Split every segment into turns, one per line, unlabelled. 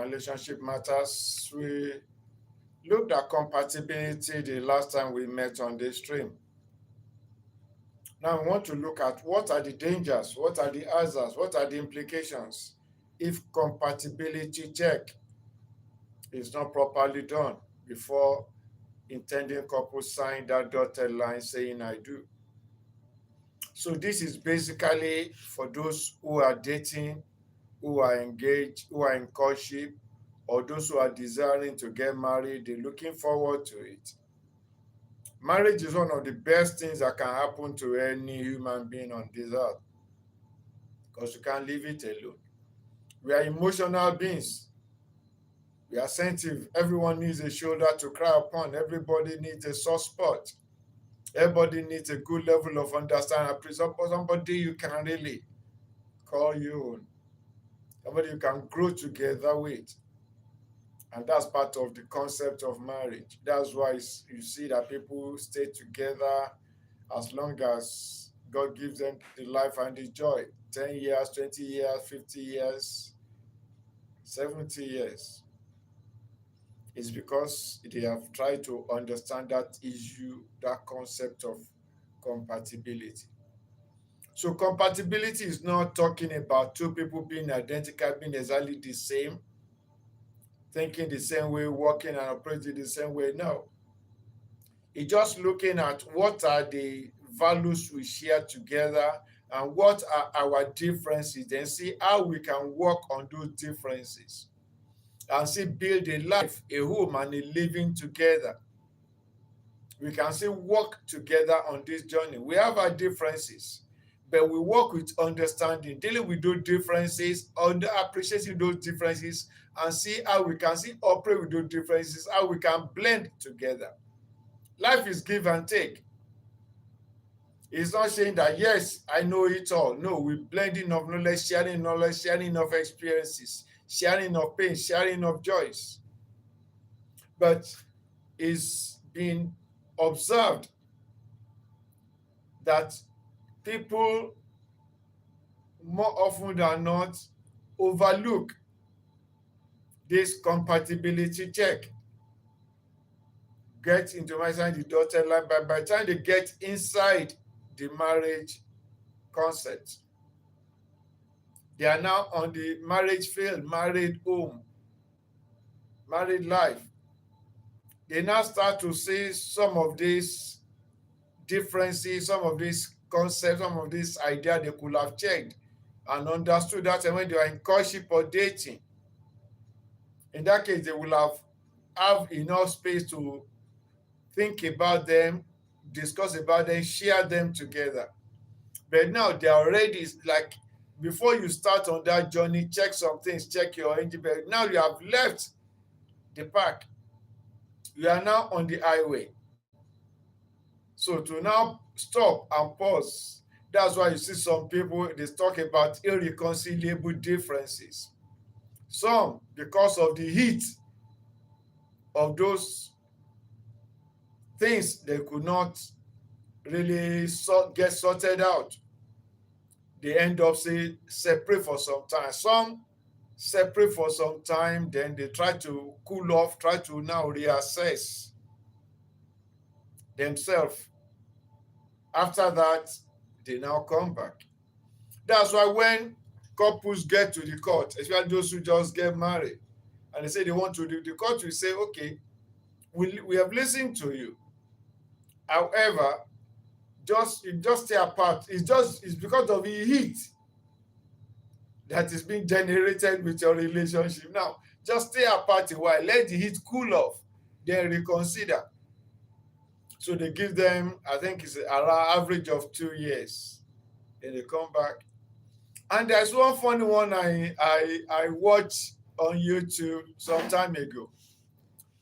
and relationship matters. We looked at compatibility the last time we met on this stream. Now we want to look at what are the dangers, what are the hazards, what are the implications if compatibility check is not properly done before intending couple sign that dotted line saying I do. So this is basically for those who are dating, who are engaged, who are in courtship, or those who are desiring to get married, they're looking forward to it. Marriage is one of the best things that can happen to any human being on this earth because you can't leave it alone. We are emotional beings. We are sensitive. Everyone needs a shoulder to cry upon. Everybody needs a soft spot. Everybody needs a good level of understanding. Somebody you can really call you own. Somebody you can grow together with. And that's part of the concept of marriage. That's why you see that people stay together as long as God gives them the life and the joy. 10 years, 20 years, 50 years, 70 years. It's because they have tried to understand that issue, that concept of compatibility. So compatibility is not talking about two people being identical, being exactly the same, thinking the same way, working and operating the same way. No. It's just looking at what are the values we share together and what are our differences, then see how we can work on those differences and see build a life, a home, and a living together. We can still work together on this journey. We have our differences, but we work with understanding, dealing with those differences, appreciating those differences, and see how we can still operate with those differences, how we can blend together. Life is give and take. It's not saying that, yes, I know it all. No, we're blending of knowledge, sharing of experiences, sharing of pain, sharing of joys. But it's been observed that people more often than not overlook this compatibility check. Get into the dotted line, but by the time they get inside the marriage concept, they are now on the marriage field, married home, married life. They now start to see some of these differences, some of these concepts, some of these ideas they could have checked and understood that when they are in courtship or dating. In that case, they will have enough space to think about them, discuss about them, share them together. But now they are already, like, before you start on that journey, check some things, check your engine. But now you have left the park. You are now on the highway. So to now stop and pause, that's why you see some people, they talk about irreconcilable differences. Some, because of the heat of those things, they could not really get sorted out. They end up separate for some time. Some separate for some time, then they try to cool off, try to now reassess themselves. After that, they now come back. That's why when couples get to the court, especially those who just get married, and they say they want to do, the court will say, okay, we have listened to you. However, just stay apart. It's because of the heat that is being generated with your relationship. Now, just stay apart a while, let the heat cool off, then reconsider. So they give them, I think it's around average of 2 years. Then they come back. And there's one funny one I watched on YouTube some time ago.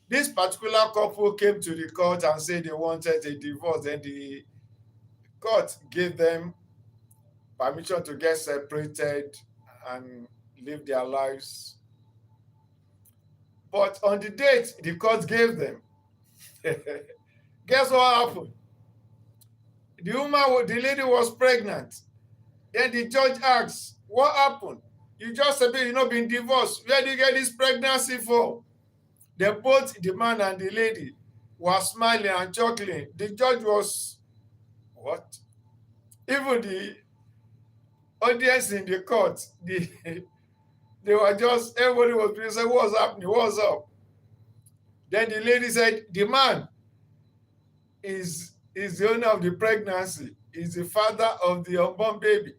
This particular couple came to the court and said they wanted a divorce. Then the court gave them permission to get separated and live their lives. But on the date the court gave them, guess what happened? The lady was pregnant. Then the judge asked, what happened? You just said you not been divorced. Where do you get this pregnancy for? They both, the man and the lady, were smiling and chuckling. The judge was what? Even the audience in the court, they were just, everybody was saying, what's happening? What's up? Then the lady said, the man is the owner of the pregnancy, is the father of the unborn baby.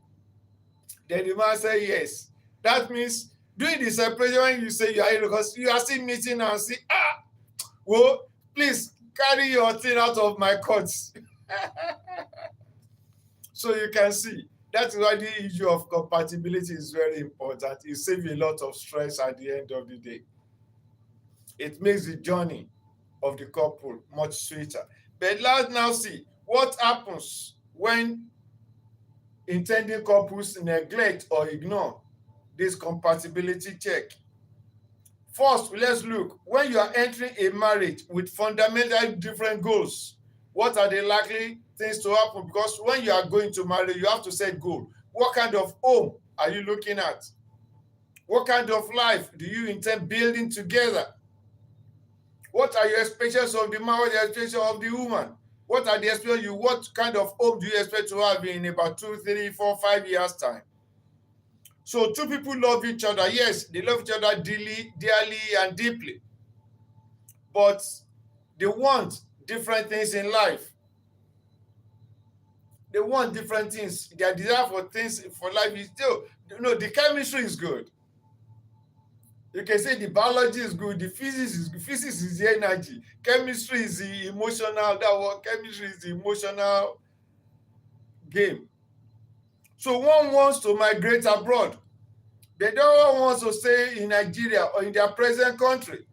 Then the man said, yes. That means during the separation, when you say you are in, because you are still meeting and see, well, please carry your thing out of my courts. So you can see that's why the issue of compatibility is very important. It saves a lot of stress at the end of the day. It makes the journey of the couple much sweeter. But let's now see what happens when intending couples neglect or ignore this compatibility check. First, let's look. When you are entering a marriage with fundamentally different goals, what are the likely things to happen? Because when you are going to marry, you have to set goal. What kind of home are you looking at? What kind of life do you intend building together? What are your expectations of the man? What are your expectations of the woman? What are the expectations what kind of home do you expect to have in about 2, 3, 4, 5 years' time? So two people love each other. Yes, they love each other dearly, and deeply. But they want different things in life. They want different things. Their desire for things for life is still, the chemistry is good. You can say the biology is good, the physics is the energy, chemistry is the emotional, chemistry is the emotional game. So one wants to migrate abroad. The other one wants to stay in Nigeria or in their present country.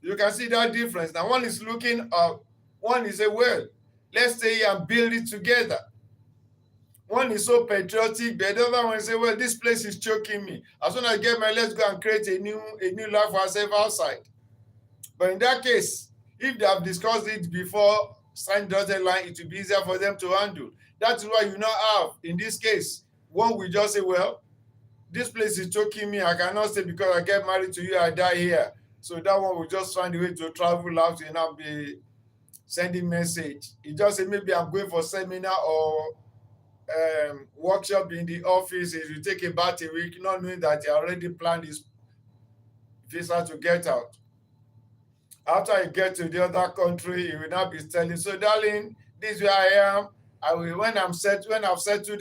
You can see that difference. Now one is looking up, one is well, let's stay here and build it together. One is so patriotic, but the other one is well, this place is choking me. As soon as I get my, let's go and create a new life for ourselves outside. But in that case, if they have discussed it before signing the dotted line, it will be easier for them to handle. That is why you now have, in this case, one will just say, well, this place is choking me. I cannot stay because I get married to you, I die here. So that one will just find a way to travel out and not be sending message. He just say, maybe I'm going for seminar or workshop in the office. It will take about a week, not knowing that he already planned his visa to get out. After I get to the other country, he will not be telling, so darling, this is where I am. I will, when I've settled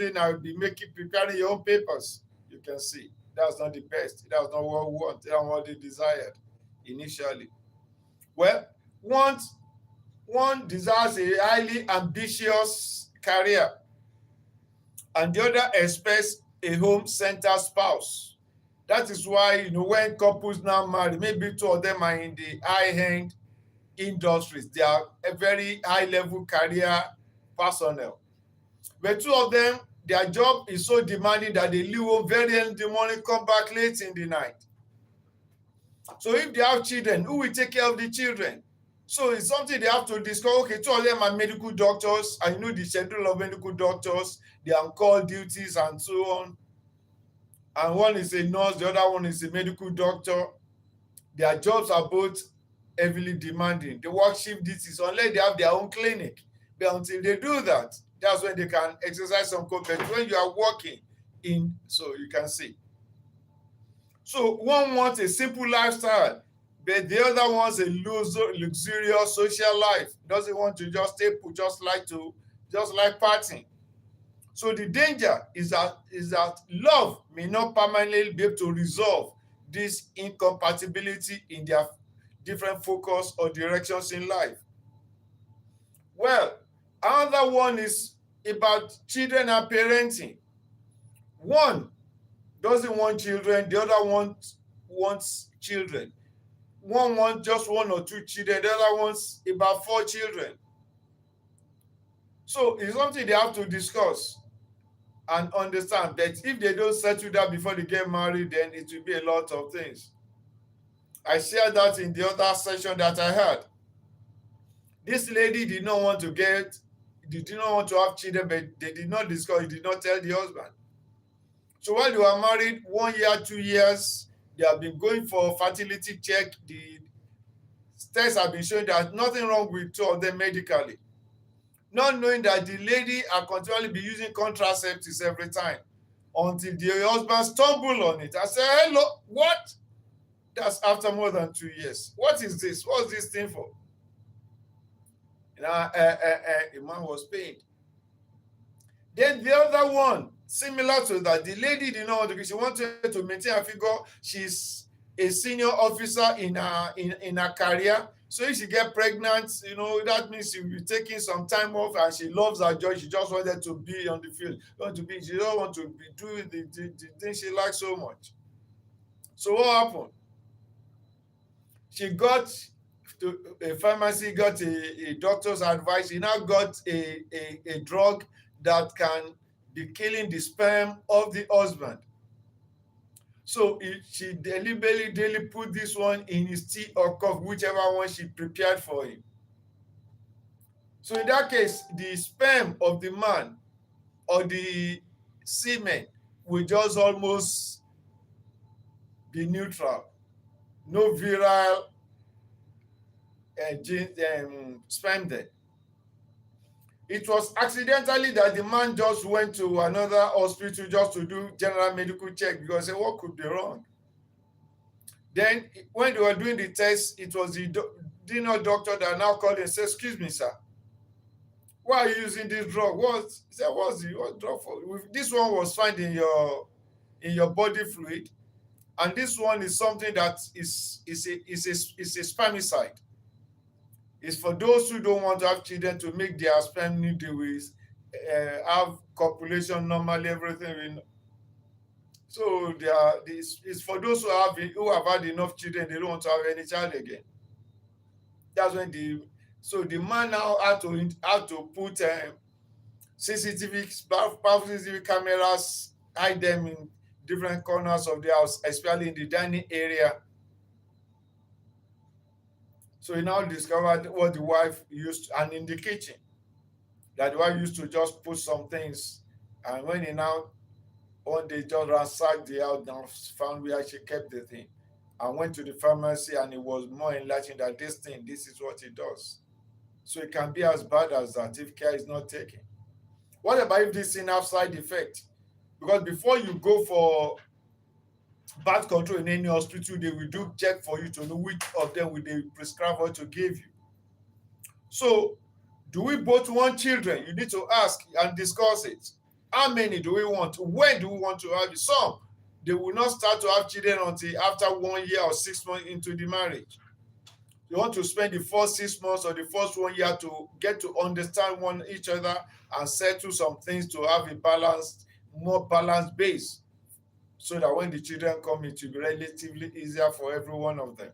in, I will be preparing your own papers. You can see that's not the best. That's not what we want. That's not what they desired initially. Well, one desires a highly ambitious career, and the other expects a home-centered spouse. That is why, when couples now marry, maybe two of them are in the high-end industries. They are a very high-level career personnel. But two of them, their job is so demanding that they leave home very early in the morning, come back late in the night. So if they have children, who will take care of the children? So it's something they have to discuss. Okay, two of them are medical doctors. I know the schedule of medical doctors, their on-call duties and so on. And one is a nurse, the other one is a medical doctor. Their jobs are both heavily demanding. They work shift duties unless they have their own clinic. But until they do that, that's when they can exercise some competence. When you are working in, so you can see. So one wants a simple lifestyle, but the other wants a luxurious social life. Doesn't want to just stay put, just like partying. So the danger is that love may not permanently be able to resolve this incompatibility in their different focus or directions in life. Well, another one is about children and parenting. One doesn't want children, the other wants children. One wants just 1 or 2 children, the other wants about 4 children. So it's something they have to discuss and understand that if they don't settle that before they get married, then it will be a lot of things. I shared that in the other session that I had. This lady did not want to have children, but they did not discuss, he did not tell the husband. So while they were married, 1 year, 2 years, they have been going for fertility check. The tests have been showing that nothing wrong with two of them medically. Not knowing that the lady had continually be using contraceptives every time until the husband stumbled on it and said, "Hello, what?" That's after more than 2 years. What is this? What's this thing for? The man was paid. Then the other one, similar to that, the lady did not want to, she wanted to maintain her figure. She's a senior officer in her career. So if she get pregnant, that means she'll be taking some time off, and she loves her job. She just wanted to be on the field. She don't want to be doing the thing she likes so much. So what happened? She got to a pharmacy, got a doctor's advice. She now got a drug that can be killing the sperm of the husband. So she deliberately daily put this one in his tea or coffee, whichever one she prepared for him. So in that case, the sperm of the man or the semen will just almost be neutral. No viral sperm there. It was accidentally that the man just went to another hospital just to do general medical check, because he said, what could be wrong? Then when they were doing the test, it was the doctor that now called and said, "Excuse me, sir, why are you using this drug?" He said, "What's the drug for?" This one was found in your body fluid, and this one is something that is a spermicide. It's for those who don't want to have children, to make their sperm needle with have copulation normally, everything. So it's for those who have had enough children, they don't want to have any child again. That's when the man now had to put powerful CCTV cameras, hide them in different corners of the house, especially in the dining area. So he now discovered what the wife used, and in the kitchen, that the wife used to just put some things, and when he now one day just ransacked the house, now found where she kept the thing, and went to the pharmacy, and it was more enlightening that this is what it does. So it can be as bad as that if care is not taken. What about if this thing has side effect? Because before you go for birth control in any hospital, they will do check for you to know which of them will they prescribe or to give you. So, do we both want children? You need to ask and discuss it. How many do we want? When do we want to have it? Some, they will not start to have children until after 1 year or 6 months into the marriage. You want to spend the first 6 months or the first 1 year to get to understand each other and settle some things to have a more balanced base, so that when the children come, it will be relatively easier for every one of them.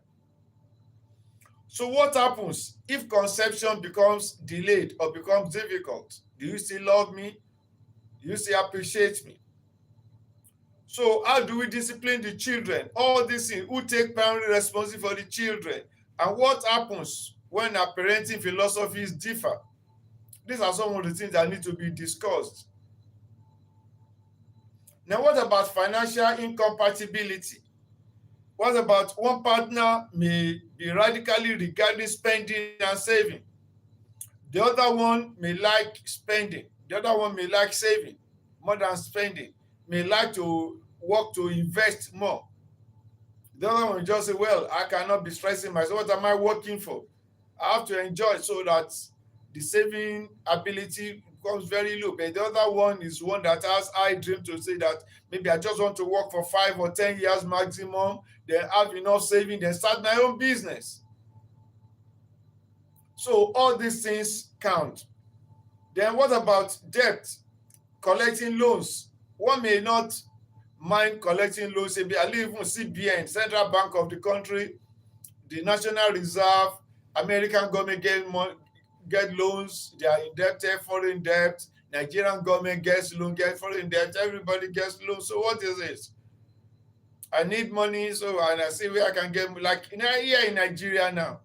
So what happens if conception becomes delayed or becomes difficult? Do you still love me? Do you still appreciate me? So how do we discipline the children? All these things, who take primary responsibility for the children? And what happens when our parenting philosophies differ? These are some of the things that need to be discussed. Now, what about financial incompatibility? What about one partner may be radically regarding spending and saving? The other one may like spending. The other one may like saving more than spending, may like to work to invest more. The other one will just say, well, I cannot be stressing myself. What am I working for? I have to enjoy, so that the saving ability becomes very low. But the other one is one that has high dream to say that maybe I just want to work for 5 or 10 years maximum, then have enough saving, then start my own business. So all these things count. Then what about debt? Collecting loans. One may not mind collecting loans. Even CBN, Central Bank of the country, the National Reserve, American government get loans. They are indebted, foreign debt. Nigerian government gets loan, get foreign debt. Everybody gets loans. So what is it? I need money, and I see where I can get, like here in Nigeria now.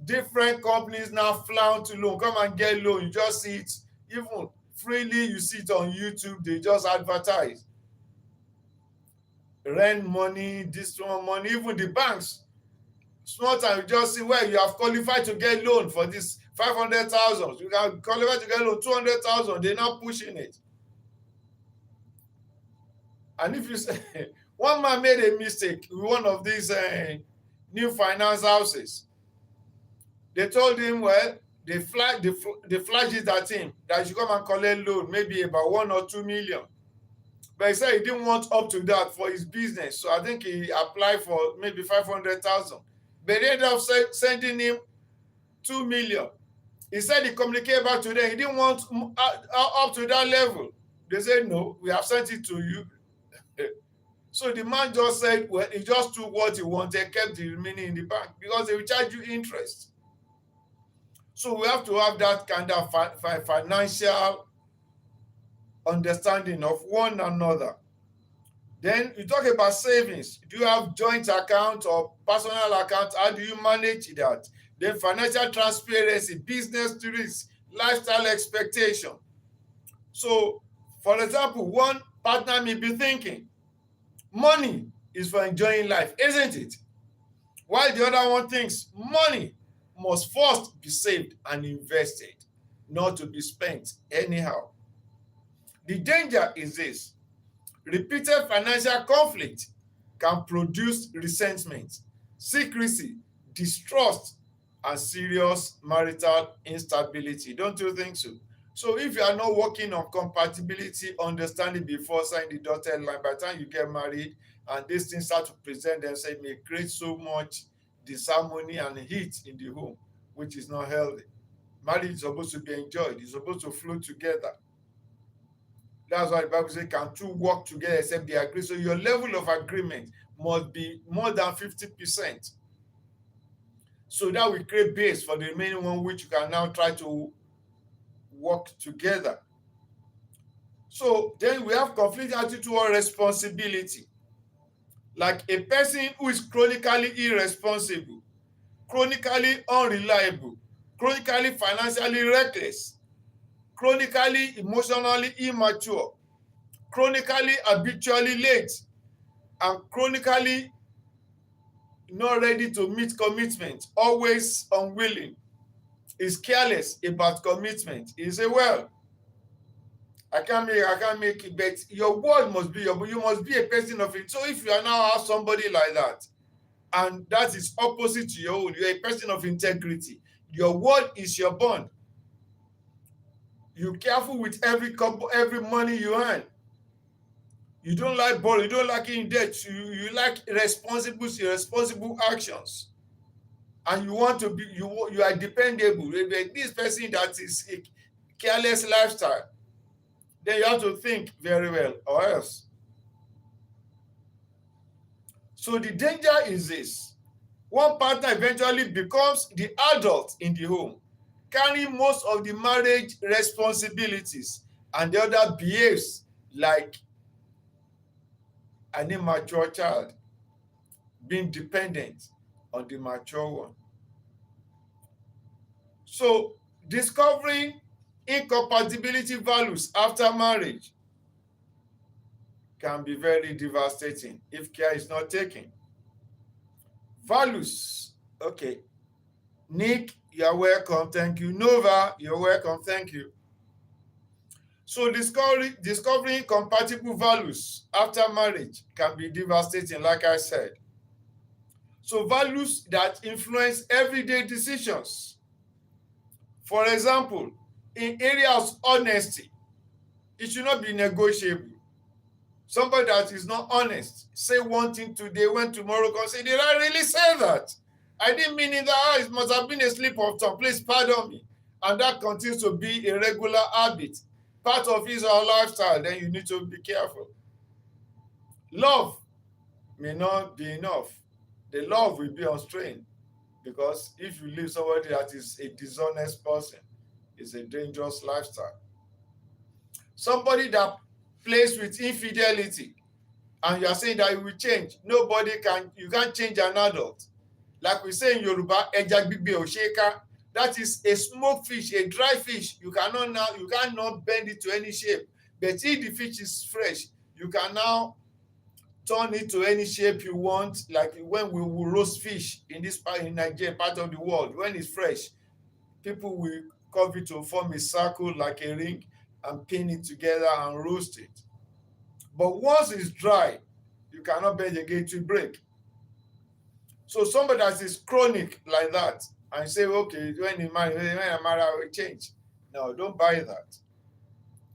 Different companies now flout to loan. Come and get loan. You just see it, even freely. You see it on YouTube. They just advertise. rent money, this one money, even the banks. Small time, you just see where you have qualified to get loan for this 500,000. You can qualify to get loan 200,000. They're not pushing it. And if you say one man made a mistake with one of these new finance houses, they told him, well, they flagged it at him that you should come and collect loan, maybe about 1 or 2 million. But he said he didn't want up to that for his business. So I think he applied for maybe 500,000. But they ended up sending him 2 million. He said he communicated back to them. He didn't want up to that level. They said, no, we have sent it to you. So the man just said, well, he just took what he wanted, kept the remaining in the bank because they will charge you interest. So we have to have that kind of financial understanding of one another. Then you talk about savings. Do you have joint account or personal account? How do you manage that? Then financial transparency, business risk, lifestyle expectation. So, for example, one partner may be thinking, money is for enjoying life, isn't it? While the other one thinks money must first be saved and invested, not to be spent anyhow. The danger is this: repeated financial conflict can produce resentment, secrecy, distrust, and serious marital instability. Don't you think so? So if you are not working on compatibility, understanding before signing the dotted line, by the time you get married and these things start to present themselves, it may create so much disharmony and heat in the home, which is not healthy. Marriage is supposed to be enjoyed. It's supposed to flow together. That's why the Bible says, can two work together except they agree? So your level of agreement must be more than 50%. So that will create base for the remaining one, which you can now try to work together. So then we have conflict attitude or responsibility. Like a person who is chronically irresponsible, chronically unreliable, chronically financially reckless, chronically emotionally immature, chronically habitually late, and chronically not ready to meet commitment, always unwilling, is careless about commitment. He say, well, I can't make it, but your word must be you must be a person of it. So if you are now have somebody like that, and that is opposite to your own, you're a person of integrity. Your word is your bond. You're careful with every money you earn. You don't like borrow, you don't like in debt, you like responsible actions. And you want to be, you are dependable. This person that is a careless lifestyle, then you have to think very well, or else. So the danger is this: one partner eventually becomes the adult in the home, carrying most of the marriage responsibilities, and the other behaves like an immature child, being dependent on the mature one. So discovering incompatibility values after marriage can be very devastating if care is not taken. Values, okay. Nick, you're welcome, thank you. Nova, you're welcome, thank you. So discovering compatible values after marriage can be devastating, like I said. So values that influence everyday decisions. For example, in areas of honesty, it should not be negotiable. Somebody that is not honest, say one thing today, when tomorrow comes, say, did I really say that? I didn't mean it that it must have been a slip of tongue. Please pardon me. And that continues to be a regular habit, part of his or her lifestyle. Then you need to be careful. Love may not be enough. The love will be on strain, because if you leave somebody that is a dishonest person, it's a dangerous lifestyle. Somebody that plays with infidelity, and you are saying that it will change. You can't change an adult. Like we say in Yoruba, ẹja gbígbẹ ò ṣeé ká. That is a smoked fish, a dry fish. You cannot bend it to any shape. But if the fish is fresh, you can now turn it to any shape you want. Like when we will roast fish in this part in Nigeria, part of the world, when it's fresh, people will curve it to form a circle like a ring and pin it together and roast it. But once it's dry, you cannot bend again to break. So somebody that is chronic like that and say, okay, when I marry, I will change. No, don't buy that.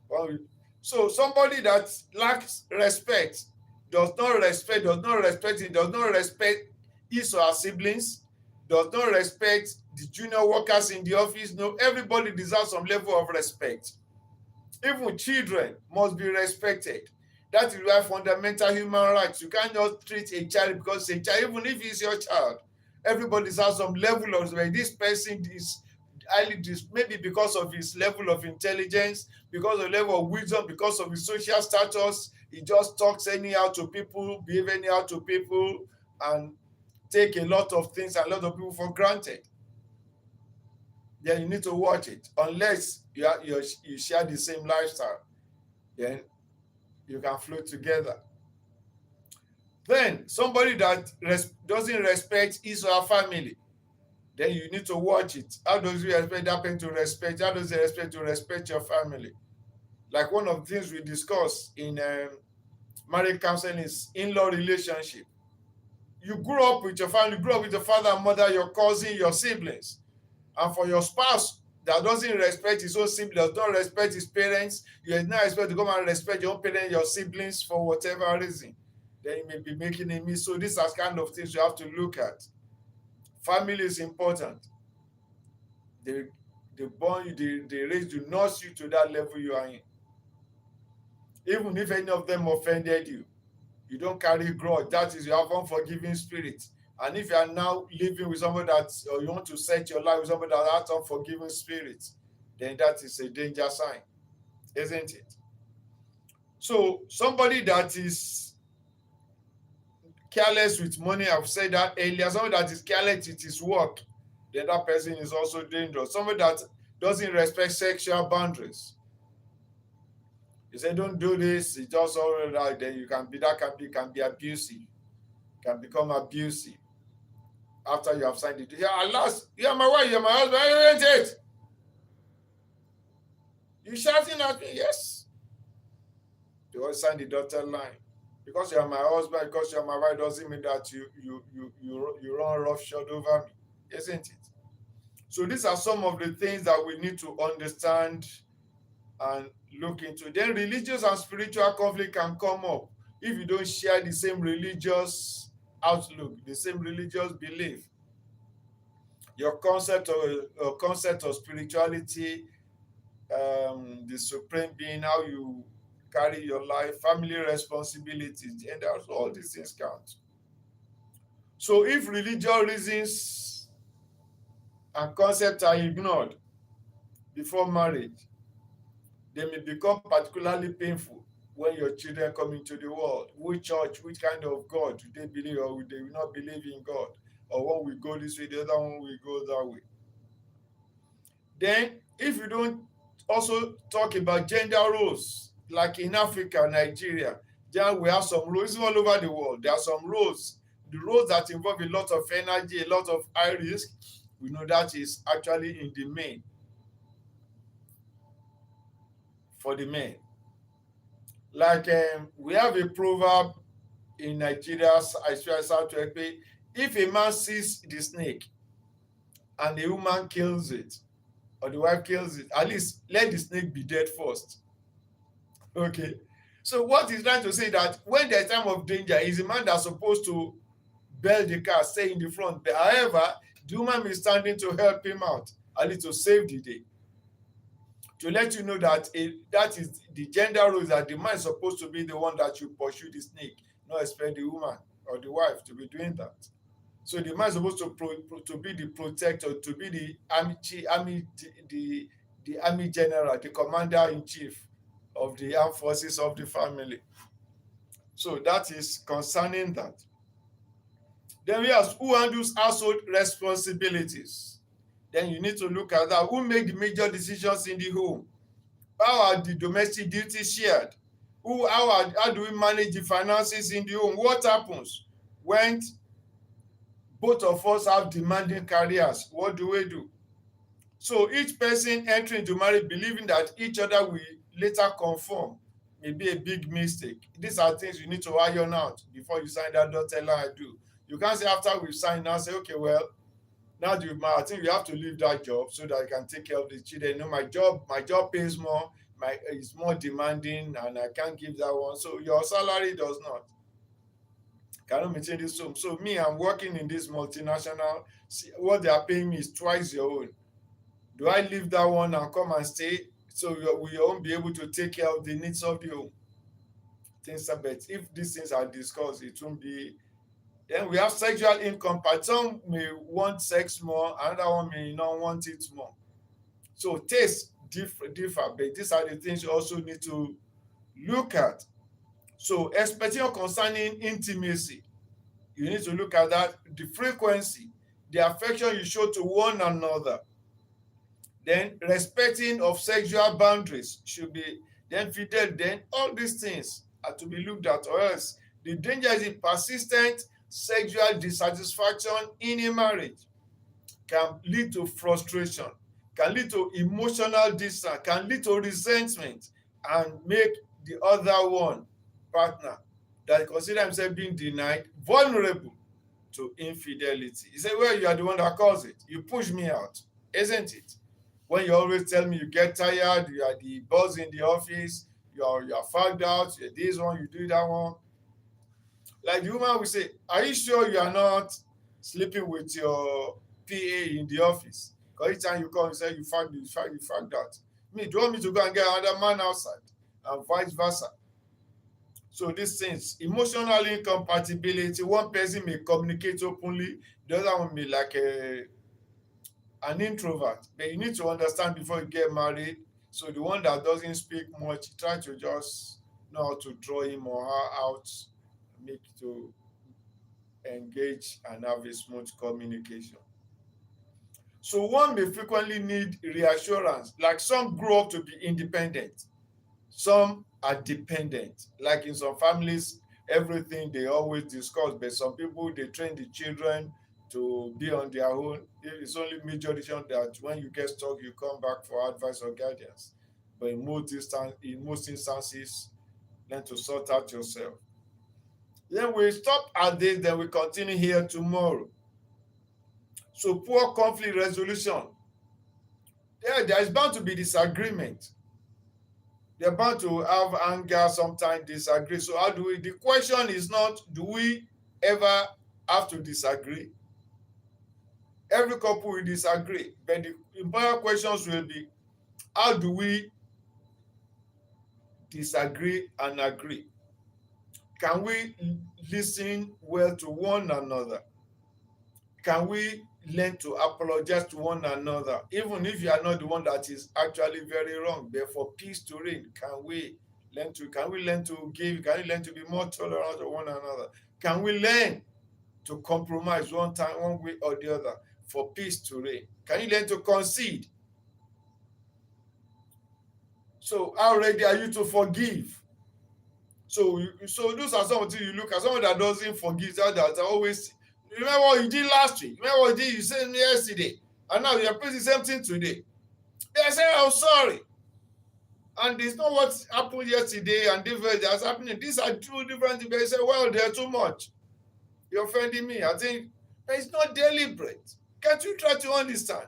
Well, so somebody that lacks respect, does not respect his or her siblings, does not respect the junior workers in the office. No, everybody deserves some level of respect. Even children must be respected. That is why fundamental human rights. You can't just treat a child because it's a child, even if it's your child. Everybody has some level of respect. This person is highly maybe because of his level of intelligence, because of level of wisdom, because of his social status. He just talks anyhow to people, behave anyhow to people, and take a lot of things and a lot of people for granted. Then you need to watch it. Unless you share the same lifestyle, then you can flow together. Then somebody that doesn't respect his or her family, then you need to watch it. How does he expect that person to respect? How does he expect to respect your family? Like one of the things we discuss in marriage counseling is in-law relationship. You grew up with your family, you grew up with your father and mother, your cousin, your siblings. And for your spouse that doesn't respect his own siblings, does not respect his parents, you are not expect to come and respect your own parents, your siblings for whatever reason, then you may be making a miss. So these are kind of things you have to look at. Family is important. They born you, they raise you, nurse you to that level you are in. Even if any of them offended you, you don't carry grudge. That is, you have unforgiving spirit. And if you are now living with somebody that, or you want to set your life with somebody that has unforgiving spirit, then that is a danger sign, isn't it? So somebody that is careless with money, I've said that earlier, somebody that is careless with his work, then that person is also dangerous. Somebody that doesn't respect sexual boundaries. You say, don't do this, it's just all right, then you can be, that can be abusive, can become abusive after you have signed it. Yeah, alas, you are my wife, you are my husband, ain't it? You shouting at me? Yes. You always sign the dotted line. Because you are my husband, because you are my wife, doesn't mean that you run roughshod over me, isn't it? So these are some of the things that we need to understand and look into. Then religious and spiritual conflict can come up if you don't share the same religious outlook, the same religious belief. Your concept of spirituality, the supreme being, how you carry your life, family responsibilities, and all these things count. So if religious reasons and concepts are ignored before marriage, they may become particularly painful when your children come into the world. Which church, which kind of God do they believe, or they will not believe in God? Or one will go this way, the other one will go that way. Then, if you don't also talk about gender roles, like in Africa, Nigeria, then we have some roles all over the world. There are some roles, the roles that involve a lot of energy, a lot of high risk. We know that is actually in the main for the men. Like we have a proverb in Nigeria, especially Southwest, if a man sees the snake and the woman kills it, or the wife kills it, at least let the snake be dead first. Okay. So what he's trying to say that when there's time of danger, is the man that's supposed to bail the car, stay in the front. But however, the woman is standing to help him out, at least to save the day. To let you know that that is the gender rules, that the man is supposed to be the one that you pursue the snake, not expect the woman or the wife to be doing that. So the man is supposed to be the protector, to be the army general, the commander in chief of the armed forces of the family. So that is concerning that. Then we ask, who handles household responsibilities? Then you need to look at that. Who make the major decisions in the home? How are the domestic duties shared? How do we manage the finances in the home? What happens when both of us have demanding careers? What do we do? So each person entering into marriage believing that each other will later conform may be a big mistake. These are things you need to iron out before you sign that dotted line. I do. You can't say after we've signed now say, okay, well, now I think you have to leave that job so that I can take care of the children. You know, my job pays more, my is more demanding, and I can't give that one. So your salary does not cannot maintain this home. So me, I'm working in this multinational. See, what they are paying me is twice your own. Do I leave that one and come and stay so we won't be able to take care of the needs of the home? Things are but if these things are discussed, it won't be. Then we have sexual incompatibility. Some may want sex more, another one may not want it more. So tastes differ, but these are the things you also need to look at. So expectation concerning intimacy, you need to look at that, the frequency, the affection you show to one another. Then respecting of sexual boundaries should be then fidel. Then all these things are to be looked at, or else the danger is in persistent sexual dissatisfaction in a marriage can lead to frustration, can lead to emotional distance, can lead to resentment, and make the other one partner that consider himself being denied vulnerable to infidelity. He said, well, you are the one that caused it. You push me out, isn't it? When you always tell me you get tired, you are the boss in the office, you are fagged out, you're this one, you do that one. Like the woman will say, are you sure you are not sleeping with your PA in the office? Because each time you come, you say you fagged out. Me, do you want me to go and get another man outside? And vice versa. So these things, emotional incompatibility, one person may communicate openly, the other one may like an introvert. But you need to understand before you get married. So the one that doesn't speak much, try to just know how to draw him or her out, make to engage and have a smooth communication. So one may frequently need reassurance. Like some grow up to be independent, some are dependent. Like in some families, everything they always discuss, but some people they train the children to be on their own. It's only major decision that when you get stuck, you come back for advice or guidance. But in most instances, learn to sort out yourself. Then we stop at this, then we continue here tomorrow. So poor conflict resolution. Yeah, there is bound to be disagreement. They're bound to have anger, sometimes disagree. So how do we? The question is not do we ever have to disagree? Every couple will disagree, but the important questions will be how do we disagree and agree? Can we listen well to one another? Can we learn to apologize to one another, even if you are not the one that is actually very wrong? But for peace to reign, can we learn to give? Can we learn to be more tolerant of one another? Can we learn to compromise one time, one way or the other, for peace to reign? Can you learn to concede? So how ready are you to forgive? So those are some of the things you look at. Someone that doesn't forgive, that always remember what you did last week. Remember what you said yesterday, and now you're facing the same thing today. They say, "I'm sorry," and it's not what happened yesterday and different that's happening. These are two different things. They say, "Well, they're too much. You're offending me." I think it's not deliberate. Can't you try to understand?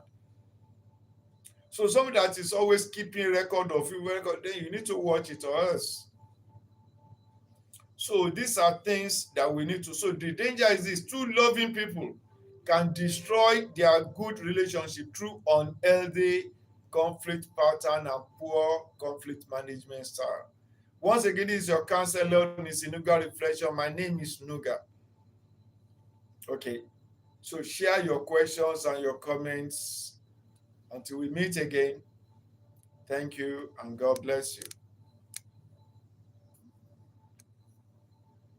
So someone that is always keeping record of you, then you need to watch it or else. So these are things that we need to. So the danger is this: two loving people can destroy their good relationship through unhealthy conflict pattern and poor conflict management style. Once again, this is your counselor on Nuga Reflection. My name is Nuga. Okay, so share your questions and your comments until we meet again. Thank you and God bless you.